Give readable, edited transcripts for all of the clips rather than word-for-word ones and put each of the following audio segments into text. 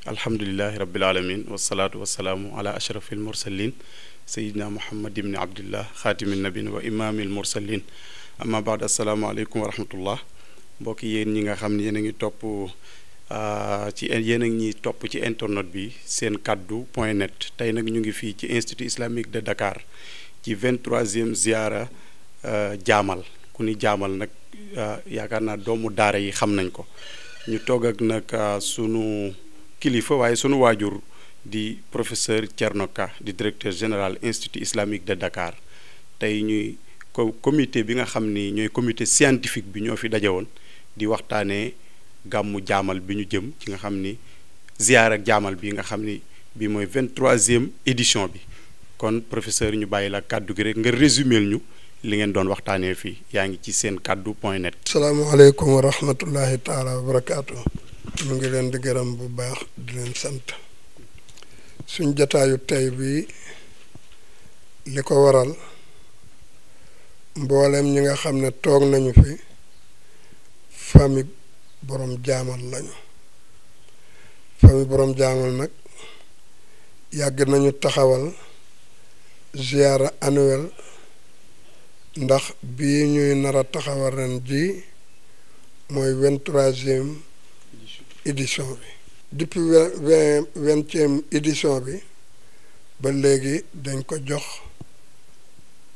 alhamdulillahi rabbil alamin wasalaatu wasalaamu ala ashrafil mursalin sayidina muhammad ibni abdillah xaatimin nabin wa imaamil mursalin amma baad asalaamaaleykum wa rahmatullah mbokk yéen ñi nga xam ne yéen a ngi topp ci internet bi seen kaddu point net tey nag ñu ngi fii ci institut islamique de Dakar ci 23e ziara jaamal ku ni jaamal nag yaakaar naa doomu daara yi xam nañ ko ñu toog ak nag sunu kilifa waaye sunu waajur di professeur Thierno Ka di directeur général institut islamique de Dakar tey ñuy comité bi nga xam ni ñooy comité scientifique bi ñoo fi daje woon di waxtaanee gàmmu jaamal bi ñu jëm ci nga xam ni ziyaar ak jaamal bi nga xam ni bi mooy 23e édition bi kon professeur ñu bàyyi la kàddu gi rek nga résumel ñu li ngeen doon waxtaanee fii yaa ngi ci seen kaddu point net. salaamaaleykum wa rahmatullahi taala wa barakaatu. mu ngi leen di gërëm bu baax di leen sant suñ jataayu tey bi li ko waral mboolem ñi nga xam ne toog nañu fi famille borom jaamal lañu famille borom jaamal nag yàgg nañu taxawal ziara annuel ndax bii ñuy nar a taxawal ren ji mooy 23e édition bi depuis 20e édition bi ba léegi dañ ko jox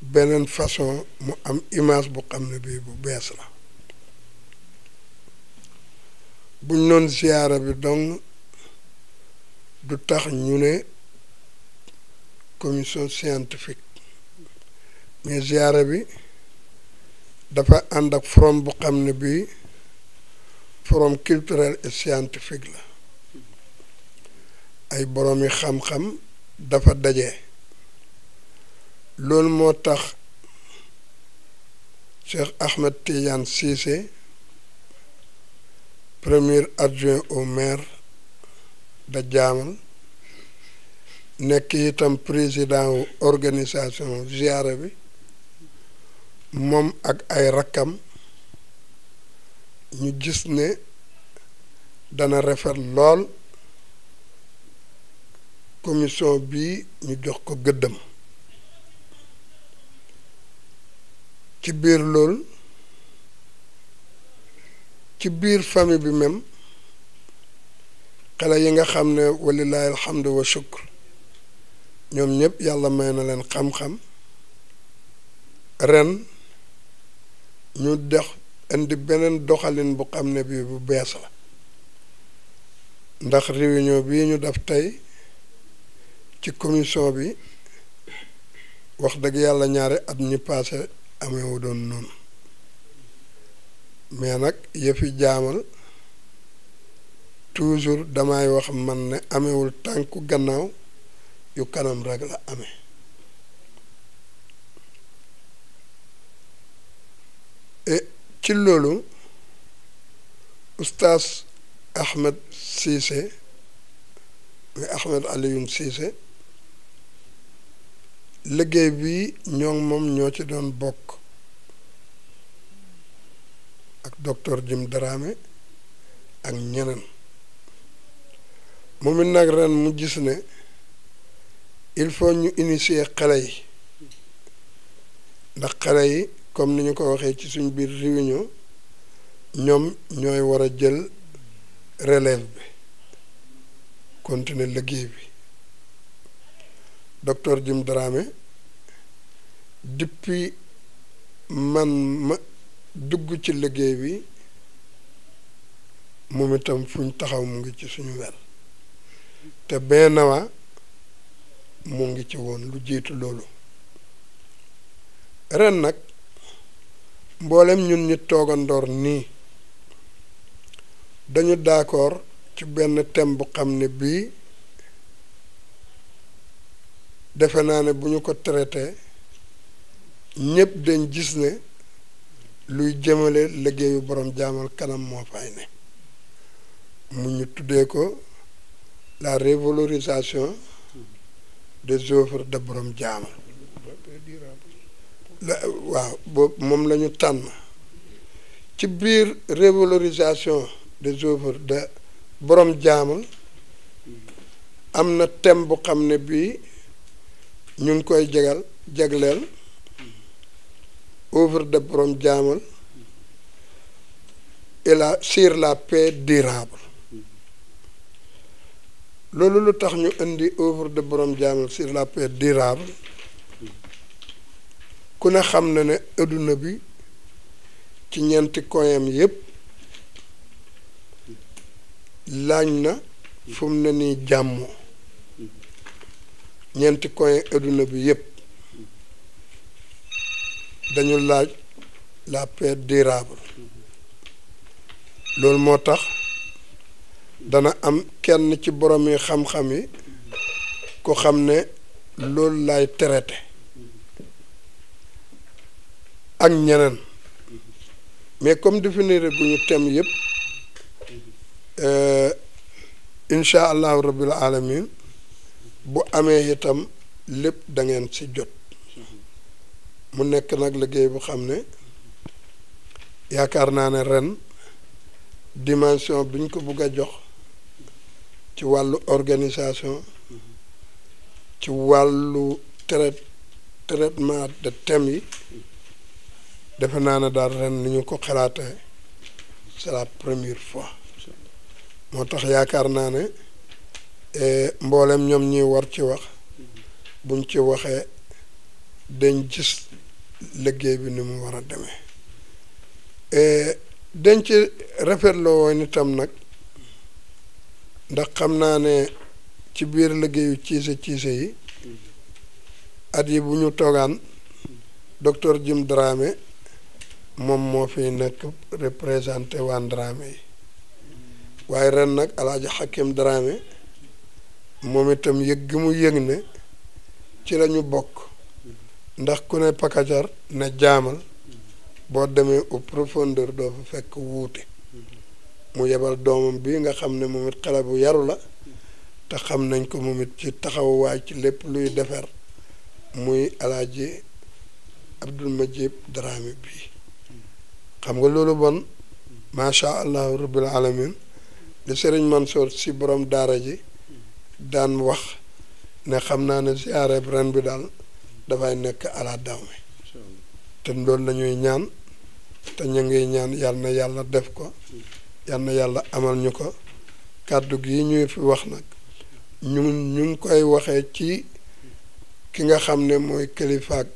beneen façon mu am image bu xam ne bii bu bees la buñ noon ziyaara bi donc du tax ñu ne commission scientifique mais ziyaara bi dafa ànd ak forum bu xam ne bii forum culturel et scientifique la ay boroomi xam-xam dafa daje loolu moo tax Cheikh Ahmed Tidiane Cissé premier adjoint au maire de Jaamal nekk itam président wu organisation ziyaara bi moom ak ay rakkam ñu gis ne dana rafet lool commission bii ñu jox ko gëddam ci biir lool ci biir famille bi même xale yi nga xam ne walilahi alhamdu wa shukr ñoom ñëpp yàlla may na leen xam-xam ren ñu dex indi beneen doxalin bu xam ne bii bu bees la ndax réunion bii ñu def tey ci commission bi wax dëgg yàlla ñaari at ñi passé ameewu doon noonu mais nag yëfi jaamal toujours damay wax man ne amewul tànku gannaaw yu kanam rek la amee et ci loolu oustaz Ahmed Cissé muy Ahmed Alioune Cissé liggéey bi ñoo moom ñoo ci doon bokk ak docteur Jim Dramé ak ñeneen moom it nag ren mu gis ne il faut ñu initier xale yi ndax xale yi comme ni ñu ko waxee ci suñ biir réunion ñoom ñooy war a jël relève bi continuer liggéey bi docteur Jim Dramé depuis man ma dugg ci liggéey bi moom itam fuñ taxaw mu ngi ci suñu wel te benn nawa mu ngi ci woon lu jiitu loolu ren nag mboolem ñun ñi toogandoor nii dañu d'accord ci benn thème bu xam ne bii defe naa ne bu ñu ko traité ñépp dañ gis ne luy jëmale liggéeyu borom jaamal kanam moo fay ne mu ñu tuddee ko la revalorisation des œuvres de borom jaamal waaw boobu moom la ñu tànn ci biir revalorisation des œuvres de borom jaamal am na thème bu xam ne bii ñu ngi koy jagleel œuvre de borom jaamal et sur la paix durable loolu lu tax ñu indi œuvre de borom jaamal sur la paix durable ku ne xam na ne adduna bi ci ñeenti koyam yépp laaj na fu mu ne nii jàmmoo ñeenti koy adduna bi yépp dañu laaj la paix durable loolu moo tax dana am kenn ci borom yi xam-xam yi ko xam ne loolu lay traité ak ñeneen mais comme définir guñu thème yëpp incha allahu rabbil alamin bu amee itam lépp da ngeen ci jot mu nekk nag liggéey bu xam ne yaakaar naa ne ren dimension bi ñu ko bugg a jox ci wàllu organisation ci wàllu traitement de thèmes yi defe naa ne daal ren ni ñu ko xalaatee c'est la première fois moo tax yaakaar naa ne mboolem ñoom ñi war ci wax buñ ci waxee dañ gis liggéey bi ni mu war a demee dañ ci rafetloo woon itam nag ndax xam naa ne ci biir liggéeyu ciise yi at yi bu ñu toogaan docteur Jim Dramé moom moo fi nekk représenté waa Dramé yi waaye ren nag alaaji Hakim Dramé moom itam yëg gi mu yëg ne ci lañu bokk ndax ku ne Pakajar ne jaamal boo demee au profondeur doo fa fekk wuute mu yebal doomam bi nga xam ne moom it xale bu yaru la te xam nañ ko moom it ci taxawaay ci lépp luy defar muy alaaji Abdul Majib Dramé bii xam nga loolu bon macha allahu rabbil alamin li sëriñ Mansour si borom daara ji daan wax ne xam naa ne ziyaare ren bi daal dafay nekk ala dawme te loolu lañuy ñaan te ñu ngi ñaan yal na yàlla def ko yal na yàlla amal ñu ko kàddu gi ñuy fi wax nag ñu ngi koy waxee ci ki nga xam ne mooy kilifaak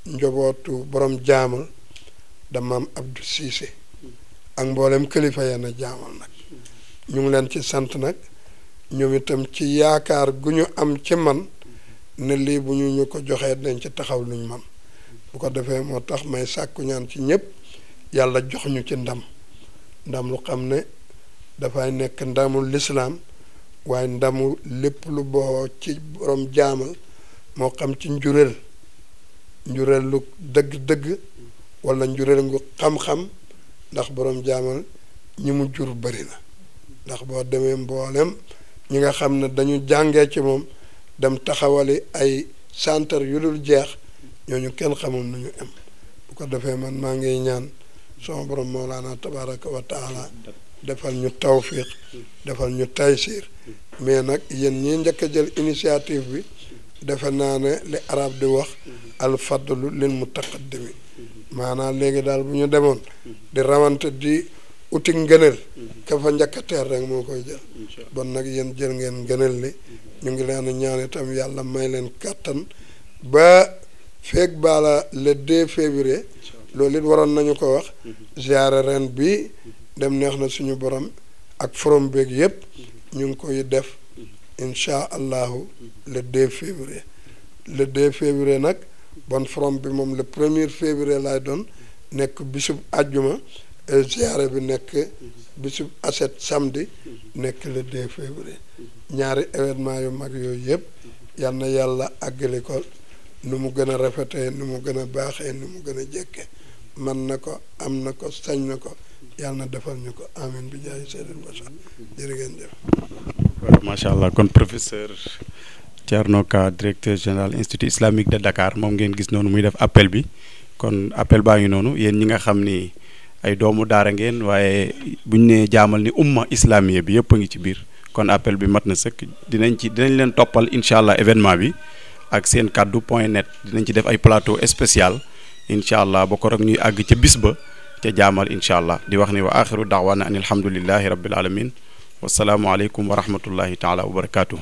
njobootu borom jaamal da maam Abdou Cissé ak mboolem kilifa yenn jaamal nag ñu ngi leen ci sant nag ñoom itam ci yaakaar gu ñu am ci man ne lii bu ñu ko joxee dañ ci taxaw luñ man bu ko defee moo tax may sàkku ñaan ci ñëpp yàlla jox ñu ci ndam lu xam ne dafay nekk ndamul lislaam waaye ndamu lépp lu boo ci borom jaamal moo xam ci njureel lu dëgg-dëgg wala njureel ngu xam-xam ndax borom jaamal ñi mu jur bari na ndax boo demee mboolem ñi nga xam ne dañu jàngee ci moom dem taxawali ay centre yu dul jeex ñooñu kenn xamul nu ñu am bu ko defee man maa ngi ñaan sama borom Mawlaana tabaraka wa taala defal ñu tawfiq defal ñu taysir mais nag yéen ñi njëkk a jël initiative bi defe naa ne li arab di wax al fadlu lil mutaqaddimi maanaam léegi daal bu ñu demoon di rawante di uti ngëneel ka fa njëkk a teer rek moo koy jël bon nag yéen jël ngeen ngëneel li ñu ngi leen ñaan itam yàlla may leen kàttan ba feeg baala le 2 février loolu it waroon nañu ko wax ziyaare ren bi dem neex na suñu borom ak forom beeg yépp ñu ngi koy def incha allahu le 2 février le 2 février nag bon forom bi moom le 1er février lay doon nekk bisub àjjuma ziyaare bi nekk bisub aset samedi nekk le 2 février ñaari événement yu mag yooyu yëpp yal na yàlla àggali ko nu mu gën a rafetee nu mu gën a baaxee nu mu gën a jekke man na ko am na ko sañ na ko yàlla na defal ñu ko amin bi jaay Seydil Bachar jërë ngeen jëf. voilà macha allah kon professeur Thierno Ka directeur général institut islamique de Dakar moom ngeen gis noonu muy def appel bi kon appel baa ngi noonu yéen ñi nga xam ni ay doomu daara ngeen waaye buñ nee jaamal ni umma islamiya bi yëpp a ngi ci biir kon appel bi mat na sëkk dinañ leen toppal incha allah événement bi ak seen kaddu point net dinañ ci def ay plateau spécial incha allah ba ko rek ñuy àgg ca bis ba ca jaamal incha allah di wax ni wa axiru daawaana an alhamdulillahi rabbil alamin wasalaamu aleykum wa rahmatullahi taala wa barakatuh